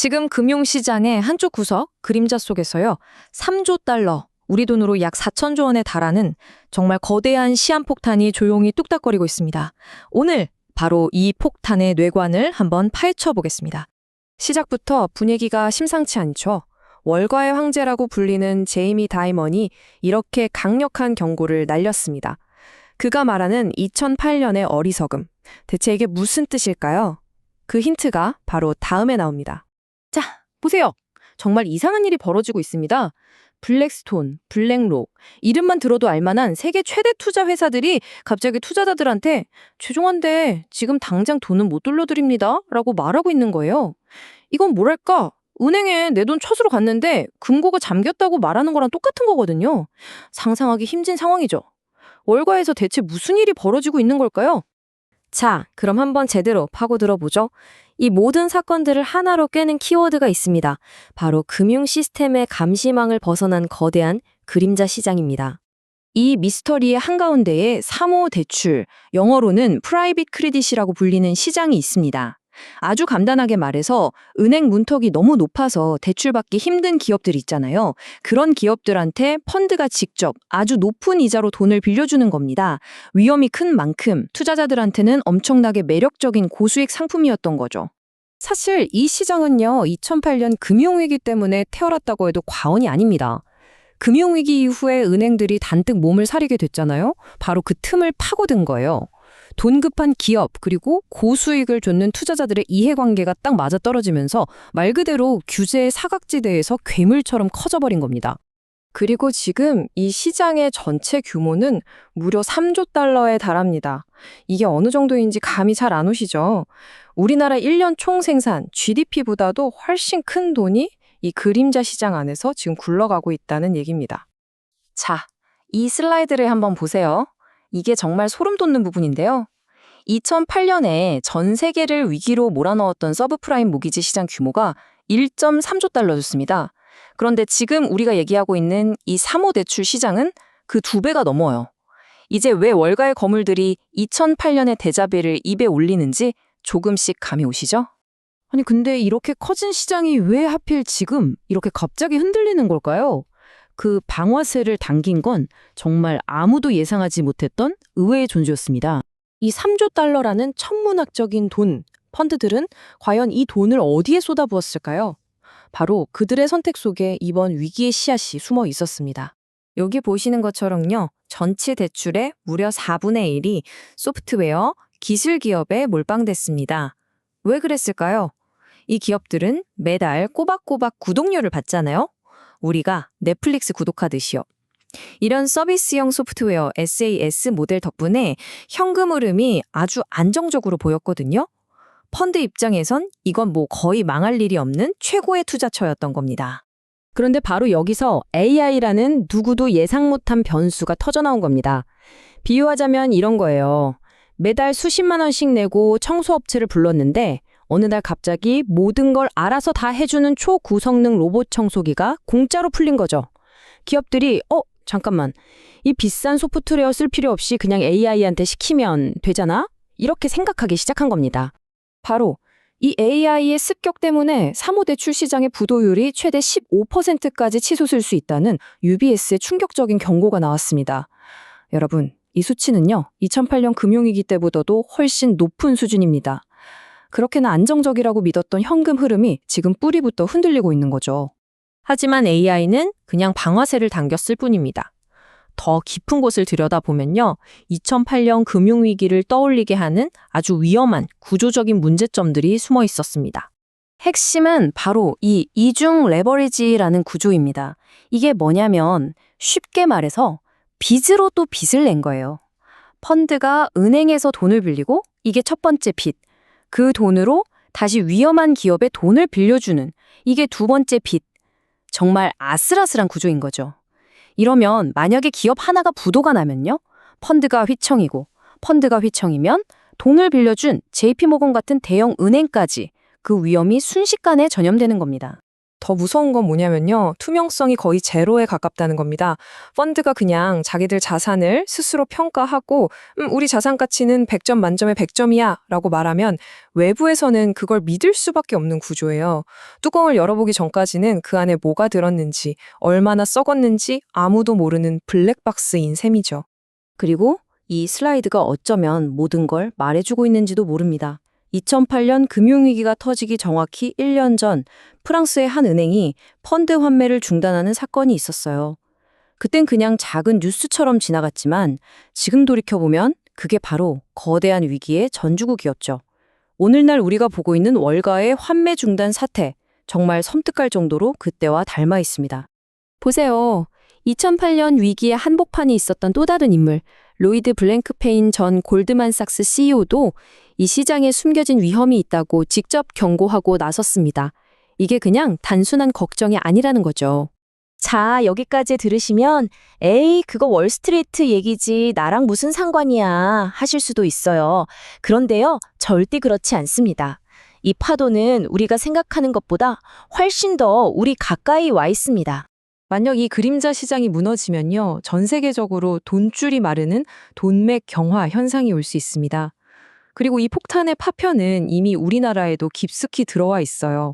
지금 금융시장의 한쪽 구석, 그림자 속에서요. 3조 달러, 우리 돈으로 약 4천조 원에 달하는 정말 거대한 시한폭탄이 조용히 뚝딱거리고 있습니다. 오늘 바로 이 폭탄의 뇌관을 한번 파헤쳐 보겠습니다. 시작부터 분위기가 심상치 않죠. 월가의 황제라고 불리는 제이미 다이먼이 이렇게 강력한 경고를 날렸습니다. 그가 말하는 2008년의 어리석음. 대체 이게 무슨 뜻일까요? 그 힌트가 바로 다음에 나옵니다. 자, 보세요. 정말 이상한 일이 벌어지고 있습니다. 블랙스톤, 블랙록, 이름만 들어도 알만한 세계 최대 투자 회사들이 갑자기 투자자들한테 죄송한데 지금 당장 돈은 못 돌려드립니다 라고 말하고 있는 거예요. 이건 뭐랄까? 은행에 내 돈 쳐수로 갔는데 금고가 잠겼다고 말하는 거랑 똑같은 거거든요. 상상하기 힘든 상황이죠. 월가에서 대체 무슨 일이 벌어지고 있는 걸까요? 자, 그럼 한번 제대로 파고들어 보죠. 이 모든 사건들을 하나로 꿰는 키워드가 있습니다. 바로 금융 시스템의 감시망을 벗어난 거대한 그림자 시장입니다. 이 미스터리의 한가운데에 사모대출, 영어로는 프라이빗 크레딧이라고 불리는 시장이 있습니다. 아주 간단하게 말해서 은행 문턱이 너무 높아서 대출받기 힘든 기업들 있잖아요. 그런 기업들한테 펀드가 직접 아주 높은 이자로 돈을 빌려주는 겁니다. 위험이 큰 만큼 투자자들한테는 엄청나게 매력적인 고수익 상품이었던 거죠. 사실 이 시장은요, 2008년 금융위기 때문에 태어났다고 해도 과언이 아닙니다. 금융위기 이후에 은행들이 단뜩 몸을 사리게 됐잖아요. 바로 그 틈을 파고든 거예요. 돈 급한 기업 그리고 고수익을 쫓는 투자자들의 이해관계가 딱 맞아떨어지면서 말 그대로 규제의 사각지대에서 괴물처럼 커져버린 겁니다. 그리고 지금 이 시장의 전체 규모는 무려 3조 달러에 달합니다. 이게 어느 정도인지 감이 잘 안 오시죠? 우리나라 1년 총생산 GDP보다도 훨씬 큰 돈이 이 그림자 시장 안에서 지금 굴러가고 있다는 얘기입니다. 자, 이 슬라이드를 한번 보세요. 이게 정말 소름 돋는 부분인데요. 2008년에 전 세계를 위기로 몰아넣었던 서브프라임 모기지 시장 규모가 1.3조 달러였습니다. 그런데 지금 우리가 얘기하고 있는 이 사모대출 시장은 그 2배가 넘어요. 이제 왜 월가의 거물들이 2008년의 데자벨을 입에 올리는지 조금씩 감이 오시죠? 아니 근데 이렇게 커진 시장이 왜 하필 지금 이렇게 갑자기 흔들리는 걸까요? 그 방아쇠를 당긴 건 정말 아무도 예상하지 못했던 의외의 존재였습니다. 이 3조 달러라는 천문학적인 돈, 펀드들은 과연 이 돈을 어디에 쏟아부었을까요? 바로 그들의 선택 속에 이번 위기의 씨앗이 숨어 있었습니다. 여기 보시는 것처럼요, 전체 대출의 무려 4분의 1이 소프트웨어, 기술 기업에 몰빵됐습니다. 왜 그랬을까요? 이 기업들은 매달 꼬박꼬박 구독료를 받잖아요. 우리가 넷플릭스 구독하듯이요. 이런 서비스형 소프트웨어 SAS 모델 덕분에 현금 흐름이 아주 안정적으로 보였거든요. 펀드 입장에선 이건 뭐 거의 망할 일이 없는 최고의 투자처였던 겁니다. 그런데 바로 여기서 AI라는 누구도 예상 못한 변수가 터져나온 겁니다. 비유하자면 이런 거예요. 매달 수십만 원씩 내고 청소업체를 불렀는데 어느 날 갑자기 모든 걸 알아서 다 해주는 초고성능 로봇 청소기가 공짜로 풀린 거죠. 기업들이 잠깐만, 이 비싼 소프트웨어 쓸 필요 없이 그냥 AI한테 시키면 되잖아? 이렇게 생각하기 시작한 겁니다. 바로 이 AI의 습격 때문에 사모대출 시장의 부도율이 최대 15%까지 치솟을 수 있다는 UBS의 충격적인 경고가 나왔습니다. 여러분, 이 수치는요, 2008년 금융위기 때보다도 훨씬 높은 수준입니다. 그렇게나 안정적이라고 믿었던 현금 흐름이 지금 뿌리부터 흔들리고 있는 거죠. 하지만 AI는 그냥 방아쇠를 당겼을 뿐입니다. 더 깊은 곳을 들여다보면요, 2008년 금융위기를 떠올리게 하는 아주 위험한 구조적인 문제점들이 숨어 있었습니다. 핵심은 바로 이 이중 레버리지라는 구조입니다. 이게 뭐냐면 쉽게 말해서 빚으로 또 빚을 낸 거예요. 펀드가 은행에서 돈을 빌리고 이게 첫 번째 빚. 그 돈으로 다시 위험한 기업에 돈을 빌려주는 이게 두 번째 빚. 정말 아슬아슬한 구조인 거죠. 이러면 만약에 기업 하나가 부도가 나면요. 펀드가 휘청이고 펀드가 휘청이면 돈을 빌려준 JP모건 같은 대형 은행까지 그 위험이 순식간에 전염되는 겁니다. 더 무서운 건 뭐냐면요. 투명성이 거의 제로에 가깝다는 겁니다. 펀드가 그냥 자기들 자산을 스스로 평가하고 우리 자산 가치는 100점 만점에 100점이야 라고 말하면 외부에서는 그걸 믿을 수밖에 없는 구조예요. 뚜껑을 열어보기 전까지는 그 안에 뭐가 들었는지, 얼마나 썩었는지 아무도 모르는 블랙박스인 셈이죠. 그리고 이 슬라이드가 어쩌면 모든 걸 말해주고 있는지도 모릅니다. 2008년 금융위기가 터지기 정확히 1년 전 프랑스의 한 은행이 펀드 환매를 중단하는 사건이 있었어요. 그땐 그냥 작은 뉴스처럼 지나갔지만 지금 돌이켜보면 그게 바로 거대한 위기의 전주국이었죠. 오늘날 우리가 보고 있는 월가의 환매 중단 사태, 정말 섬뜩할 정도로 그때와 닮아 있습니다. 보세요. 2008년 위기의 한복판이 있었던 또 다른 인물, 로이드 블랭크페인 전 골드만삭스 CEO도 이 시장에 숨겨진 위험이 있다고 직접 경고하고 나섰습니다. 이게 그냥 단순한 걱정이 아니라는 거죠. 자, 여기까지 들으시면 에이, 그거 월스트리트 얘기지 나랑 무슨 상관이야 하실 수도 있어요. 그런데요, 절대 그렇지 않습니다. 이 파도는 우리가 생각하는 것보다 훨씬 더 우리 가까이 와 있습니다. 만약 이 그림자 시장이 무너지면요, 전 세계적으로 돈줄이 마르는 돈맥 경화 현상이 올 수 있습니다. 그리고 이 폭탄의 파편은 이미 우리나라에도 깊숙이 들어와 있어요.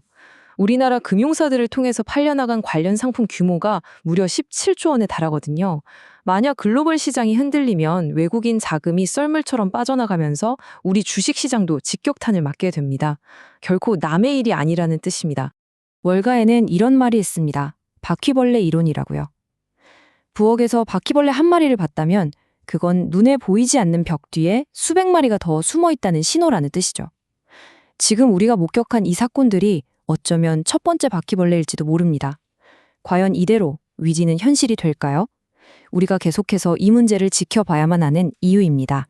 우리나라 금융사들을 통해서 팔려나간 관련 상품 규모가 무려 17조 원에 달하거든요. 만약 글로벌 시장이 흔들리면 외국인 자금이 썰물처럼 빠져나가면서 우리 주식시장도 직격탄을 맞게 됩니다. 결코 남의 일이 아니라는 뜻입니다. 월가에는 이런 말이 있습니다. 바퀴벌레 이론이라고요. 부엌에서 바퀴벌레 한 마리를 봤다면 그건 눈에 보이지 않는 벽 뒤에 수백 마리가 더 숨어 있다는 신호라는 뜻이죠. 지금 우리가 목격한 이 사건들이 어쩌면 첫 번째 바퀴벌레일지도 모릅니다. 과연 이대로 위기는 현실이 될까요? 우리가 계속해서 이 문제를 지켜봐야만 하는 이유입니다.